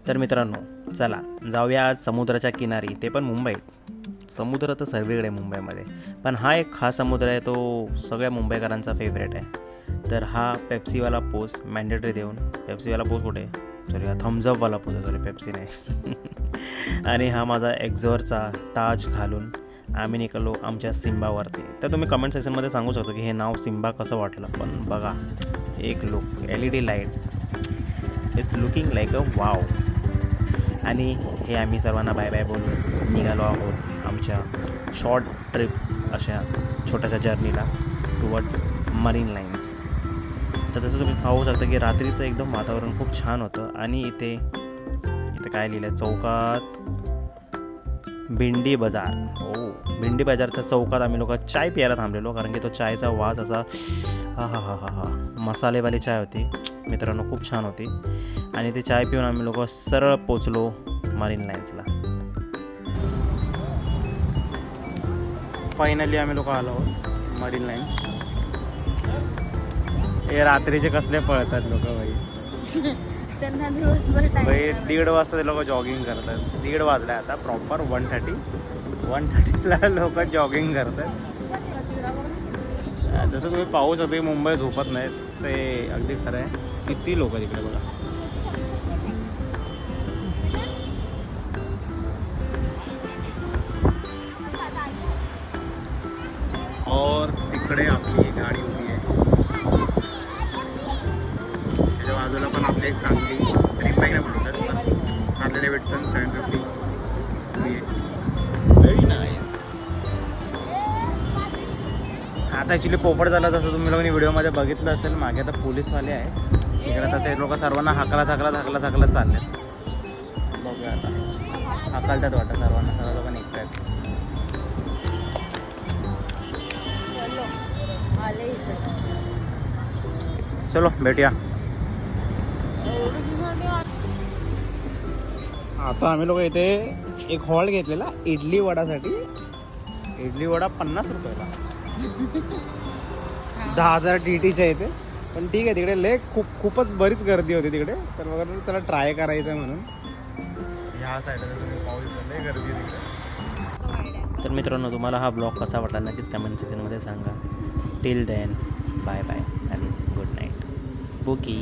तर मित्रांनो चला जाऊया आज समुद्राच्या किनारी, ते पण मुंबईत। समुद्र तर सर्वीकडे मुंबईमध्ये, पण हा एक खास समुद्र आहे, तो सगळ्या मुंबईकरांचा फेवरेट आहे। तर हा पेप्सीवाला पोस मॅन्डेटरी देऊन, पेप्सीवाला पोस कुठे, सॉरी हा थम्सअपवाला पोस आहे, सॉरी पेप्सी नाही आणि हा माझा एक्झॉरचा ताज घालून आम्ही निघालो आमच्या सिम्बावरती। तर तुम्ही कमेंट सेक्शनमध्ये सांगू शकता की हे नाव सिम्बा कसं वाटलं, पण बघा एक look LED light it's looking like a wow. आणि हे आम्ही सर्वांना बाय बाय बोलून निघालो आहोत आमच्या शॉर्ट ट्रिप अशा छोट्याशा जर्नीला टुवर्ड्स मरीन लाईन्स। तर तसं तुम्ही पाहू शकता की रात्रीचं एकदम वातावरण खूप छान होतं। आणि इथे काय लिहिलं आहे चौकात, भेंडी बाजार। हो, भेंडी बाजारच्या चौकात आम्ही लोक चाय प्यायला थांबलेलो, कारण की तो चायचा वास असा हा मसालेवाली चाय होती मित्रांनो, खूप छान होती। आणि ते चाय पिऊन आम्ही लोक सरळ पोचलो मरीन लाईन्सला। फायनली आम्ही लोक आलो आहोत मरीन लाईन्स। हे रात्रीचे कसले पळतात लोक बाई, त्यांना दिवसभर बाई 1:30 वाजता ते लोक जॉगिंग करतात। 1:30 वाजले आता प्रॉपर 1:30ला लोक जॉगिंग करतात। जसं तुम्ही पाहू शकता की मुंबई झोपत नाहीत, ते अगदी खरं आहे। किती लोक तिकडे बघा, और तिकडे आपली गाडी उभी आहे, त्याच्या बाजूला पण आपली एक चांगली ट्रिप बॅग म्हणतात हार्ले डेव्हिडसन 750 व्हेरी नाईस। आता ॲक्च्युली पोपट झाला, जसं तुम्ही लोकांनी व्हिडिओमध्ये बघितलं असेल मागे, आता पोलीसवाले आहे इकडे। आता ते लोक सर्वांना हाकला चालले, बघूया आता हाकलतात वाटतं सर्वांना, सर्व लोक निघतात। चलो भेटूया। आता आम्ही लोक इथे एक हॉल घेतलेला इडली वडासाठी। इडली वडा 50 रुपयाला, 10,000 TTच्या इथे। पण ठीक आहे, तिकडे खूपच बरीच गर्दी होती तिकडे, तर वगैरे चला ट्राय करायचं म्हणून ह्या साईडला तुम्ही पाहू शकता लय गर्दी आहे तिकडे। तर मित्रांनो तुम्हाला हा ब्लॉग कसा वाटला नक्कीच कमेंट सेक्शनमध्ये सांगा। टिल देन बाय बाय आणि गुड नाईट बुकी।